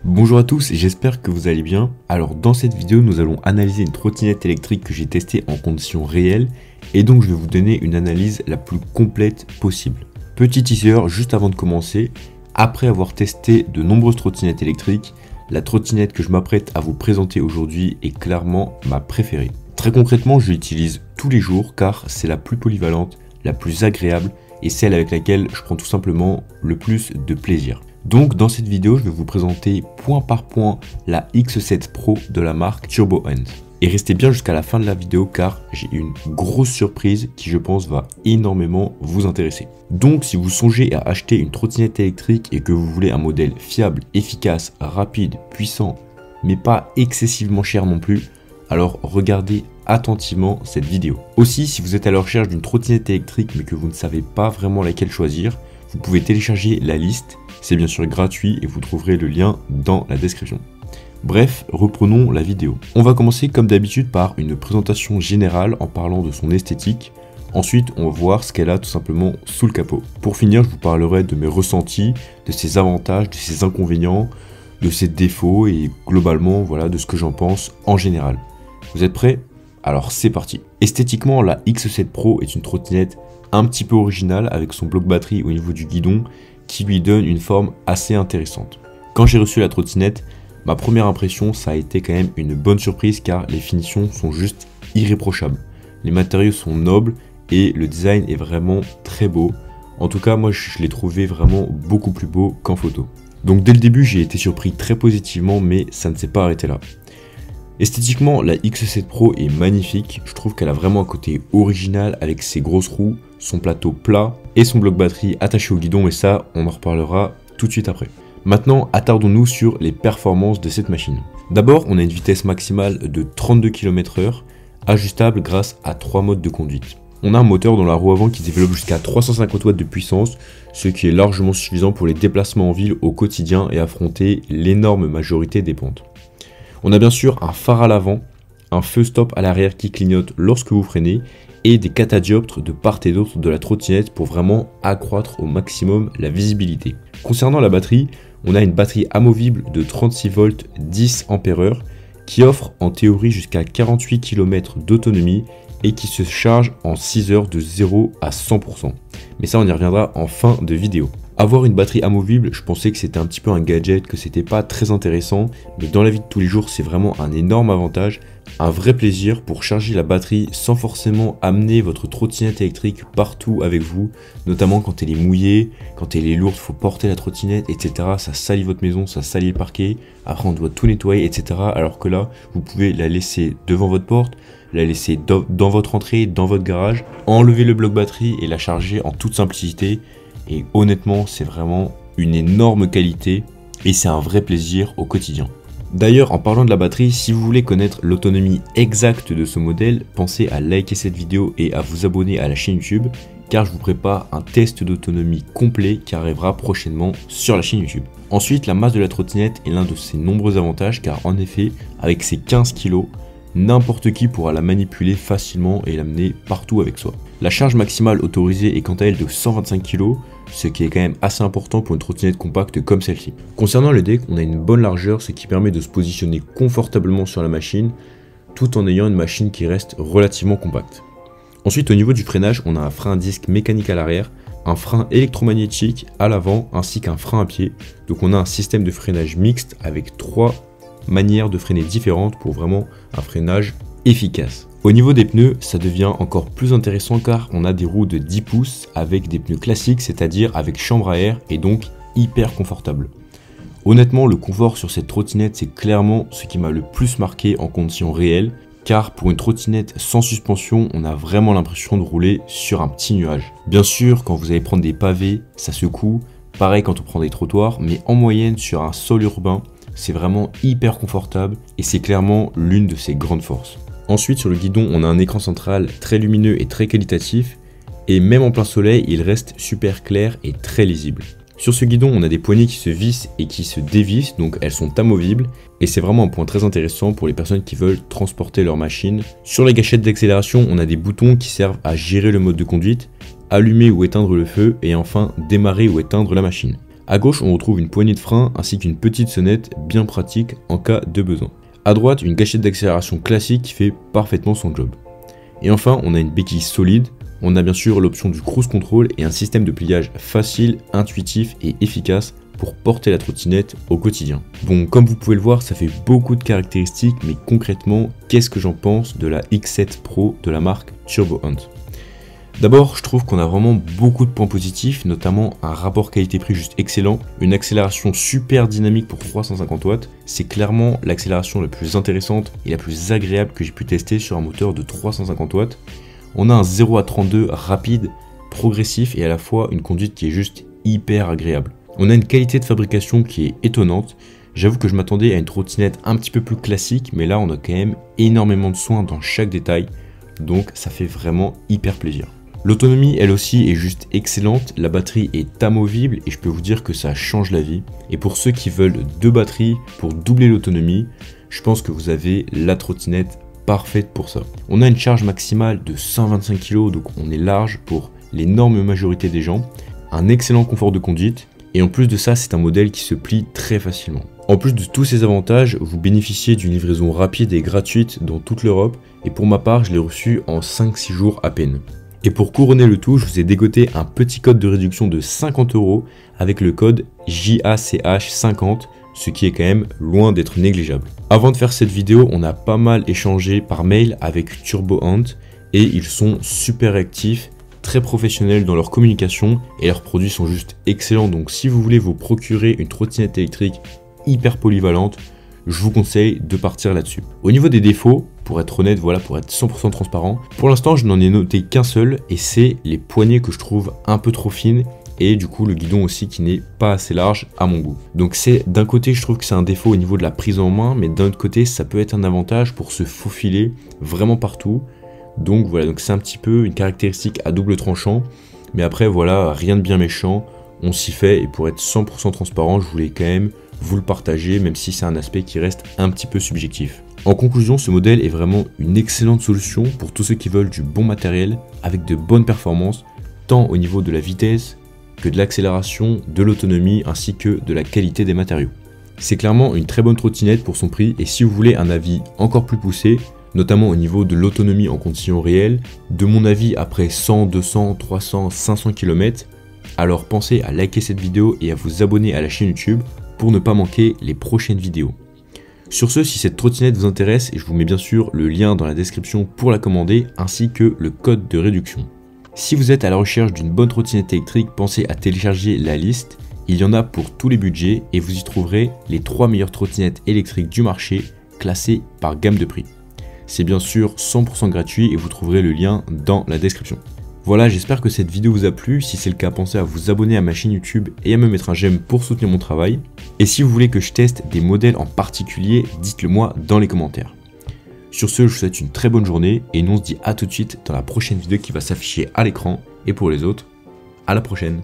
Bonjour à tous, j'espère que vous allez bien. Alors dans cette vidéo, nous allons analyser une trottinette électrique que j'ai testée en conditions réelles et donc je vais vous donner une analyse la plus complète possible. Petit teaser juste avant de commencer, après avoir testé de nombreuses trottinettes électriques, la trottinette que je m'apprête à vous présenter aujourd'hui est clairement ma préférée. Très concrètement, je l'utilise tous les jours car c'est la plus polyvalente, la plus agréable et celle avec laquelle je prends tout simplement le plus de plaisir. Donc dans cette vidéo, je vais vous présenter point par point la X7 Pro de la marque Turbo Hand. Et restez bien jusqu'à la fin de la vidéo car j'ai une grosse surprise qui je pense va énormément vous intéresser. Donc si vous songez à acheter une trottinette électrique et que vous voulez un modèle fiable, efficace, rapide, puissant, mais pas excessivement cher non plus, alors regardez attentivement cette vidéo. Aussi, si vous êtes à la recherche d'une trottinette électrique mais que vous ne savez pas vraiment laquelle choisir, vous pouvez télécharger la liste, c'est bien sûr gratuit et vous trouverez le lien dans la description. Bref, reprenons la vidéo. On va commencer comme d'habitude par une présentation générale en parlant de son esthétique. Ensuite, on va voir ce qu'elle a tout simplement sous le capot. Pour finir, je vous parlerai de mes ressentis, de ses avantages, de ses inconvénients, de ses défauts et globalement, voilà, de ce que j'en pense en général. Vous êtes prêts? Alors c'est parti. Esthétiquement, la X7 Pro est une trottinette un petit peu originale avec son bloc batterie au niveau du guidon qui lui donne une forme assez intéressante. Quand j'ai reçu la trottinette, ma première impression ça a été quand même une bonne surprise car les finitions sont juste irréprochables. Les matériaux sont nobles et le design est vraiment très beau. En tout cas moi je l'ai trouvé vraiment beaucoup plus beau qu'en photo. Donc dès le début j'ai été surpris très positivement mais ça ne s'est pas arrêté là. Esthétiquement, la X7 Pro est magnifique, je trouve qu'elle a vraiment un côté original avec ses grosses roues, son plateau plat et son bloc batterie attaché au guidon et ça, on en reparlera tout de suite après. Maintenant, attardons-nous sur les performances de cette machine. D'abord, on a une vitesse maximale de 32 km/h, ajustable grâce à 3 modes de conduite. On a un moteur dans la roue avant qui développe jusqu'à 350 watts de puissance, ce qui est largement suffisant pour les déplacements en ville au quotidien et affronter l'énorme majorité des pentes. On a bien sûr un phare à l'avant, un feu stop à l'arrière qui clignote lorsque vous freinez et des catadioptres de part et d'autre de la trottinette pour vraiment accroître au maximum la visibilité. Concernant la batterie, on a une batterie amovible de 36 volts 10 Ah qui offre en théorie jusqu'à 48 km d'autonomie et qui se charge en 6 heures de 0 à 100%. Mais ça on y reviendra en fin de vidéo. Avoir une batterie amovible, je pensais que c'était un petit peu un gadget, que c'était pas très intéressant, mais dans la vie de tous les jours, c'est vraiment un énorme avantage, un vrai plaisir pour charger la batterie sans forcément amener votre trottinette électrique partout avec vous, notamment quand elle est mouillée, quand elle est lourde, il faut porter la trottinette, etc. Ça salit votre maison, ça salit le parquet, après on doit tout nettoyer, etc. Alors que là, vous pouvez la laisser devant votre porte, la laisser dans votre entrée, dans votre garage, enlever le bloc batterie et la charger en toute simplicité. Et honnêtement, c'est vraiment une énorme qualité et c'est un vrai plaisir au quotidien. D'ailleurs, en parlant de la batterie, si vous voulez connaître l'autonomie exacte de ce modèle, pensez à liker cette vidéo et à vous abonner à la chaîne YouTube car je vous prépare un test d'autonomie complet qui arrivera prochainement sur la chaîne YouTube. Ensuite, la masse de la trottinette est l'un de ses nombreux avantages car en effet, avec ses 15 kg, n'importe qui pourra la manipuler facilement et l'amener partout avec soi. La charge maximale autorisée est quant à elle de 125 kg, ce qui est quand même assez important pour une trottinette compacte comme celle-ci. Concernant le deck, on a une bonne largeur, ce qui permet de se positionner confortablement sur la machine, tout en ayant une machine qui reste relativement compacte. Ensuite, au niveau du freinage, on a un frein à disque mécanique à l'arrière, un frein électromagnétique à l'avant, ainsi qu'un frein à pied. Donc on a un système de freinage mixte avec 3 manières de freiner différentes pour vraiment un freinage efficace. Au niveau des pneus, ça devient encore plus intéressant car on a des roues de 10 pouces avec des pneus classiques, c'est-à-dire avec chambre à air et donc hyper confortable. Honnêtement, le confort sur cette trottinette, c'est clairement ce qui m'a le plus marqué en conditions réelles car pour une trottinette sans suspension, on a vraiment l'impression de rouler sur un petit nuage. Bien sûr, quand vous allez prendre des pavés, ça secoue, pareil quand on prend des trottoirs, mais en moyenne sur un sol urbain, c'est vraiment hyper confortable et c'est clairement l'une de ses grandes forces. Ensuite sur le guidon on a un écran central très lumineux et très qualitatif et même en plein soleil il reste super clair et très lisible. Sur ce guidon on a des poignées qui se vissent et qui se dévissent donc elles sont amovibles et c'est vraiment un point très intéressant pour les personnes qui veulent transporter leur machine. Sur les gâchettes d'accélération on a des boutons qui servent à gérer le mode de conduite, allumer ou éteindre le feu et enfin démarrer ou éteindre la machine. À gauche, on retrouve une poignée de frein ainsi qu'une petite sonnette bien pratique en cas de besoin. À droite, une gâchette d'accélération classique qui fait parfaitement son job. Et enfin, on a une béquille solide. On a bien sûr l'option du cruise control et un système de pliage facile, intuitif et efficace pour porter la trottinette au quotidien. Bon, comme vous pouvez le voir, ça fait beaucoup de caractéristiques, mais concrètement, qu'est-ce que j'en pense de la X7 Pro de la marque Turbo Hunt? D'abord, je trouve qu'on a vraiment beaucoup de points positifs, notamment un rapport qualité-prix juste excellent, une accélération super dynamique pour 350 watts, c'est clairement l'accélération la plus intéressante et la plus agréable que j'ai pu tester sur un moteur de 350 watts. On a un 0 à 32 rapide, progressif et à la fois une conduite qui est juste hyper agréable. On a une qualité de fabrication qui est étonnante. J'avoue que je m'attendais à une trottinette un petit peu plus classique, mais là on a quand même énormément de soins dans chaque détail, donc ça fait vraiment hyper plaisir. L'autonomie elle aussi est juste excellente, la batterie est amovible et je peux vous dire que ça change la vie. Et pour ceux qui veulent 2 batteries pour doubler l'autonomie, je pense que vous avez la trottinette parfaite pour ça. On a une charge maximale de 125 kg, donc on est large pour l'énorme majorité des gens, un excellent confort de conduite. Et en plus de ça, c'est un modèle qui se plie très facilement. En plus de tous ces avantages, vous bénéficiez d'une livraison rapide et gratuite dans toute l'Europe. Et pour ma part, je l'ai reçu en 5-6 jours à peine. Et pour couronner le tout, je vous ai dégoté un petit code de réduction de 50 € avec le code JACH50, ce qui est quand même loin d'être négligeable. Avant de faire cette vidéo, on a pas mal échangé par mail avec Turbo Hunt et ils sont super actifs, très professionnels dans leur communication et leurs produits sont juste excellents. Donc si vous voulez vous procurer une trottinette électrique hyper polyvalente, je vous conseille de partir là-dessus. Au niveau des défauts, pour être honnête, voilà, pour être 100% transparent, pour l'instant je n'en ai noté qu'un seul et c'est les poignées que je trouve un peu trop fines et du coup le guidon aussi qui n'est pas assez large à mon goût. Donc c'est d'un côté je trouve que c'est un défaut au niveau de la prise en main, mais d'un autre côté ça peut être un avantage pour se faufiler vraiment partout. Donc voilà, donc c'est un petit peu une caractéristique à double tranchant, mais après voilà, rien de bien méchant, on s'y fait et pour être 100% transparent, je voulais quand même vous le partager, même si c'est un aspect qui reste un petit peu subjectif. En conclusion, ce modèle est vraiment une excellente solution pour tous ceux qui veulent du bon matériel avec de bonnes performances, tant au niveau de la vitesse que de l'accélération, de l'autonomie ainsi que de la qualité des matériaux. C'est clairement une très bonne trottinette pour son prix et si vous voulez un avis encore plus poussé, notamment au niveau de l'autonomie en conditions réelles, de mon avis après 100, 200, 300, 500 km, alors pensez à liker cette vidéo et à vous abonner à la chaîne YouTube pour ne pas manquer les prochaines vidéos. Sur ce, si cette trottinette vous intéresse, je vous mets bien sûr le lien dans la description pour la commander ainsi que le code de réduction. Si vous êtes à la recherche d'une bonne trottinette électrique, pensez à télécharger la liste. Il y en a pour tous les budgets et vous y trouverez les 3 meilleures trottinettes électriques du marché classées par gamme de prix. C'est bien sûr 100% gratuit et vous trouverez le lien dans la description. Voilà, j'espère que cette vidéo vous a plu. Si c'est le cas, pensez à vous abonner à ma chaîne YouTube et à me mettre un j'aime pour soutenir mon travail. Et si vous voulez que je teste des modèles en particulier, dites-le moi dans les commentaires. Sur ce, je vous souhaite une très bonne journée et nous on se dit à tout de suite dans la prochaine vidéo qui va s'afficher à l'écran. Et pour les autres, à la prochaine.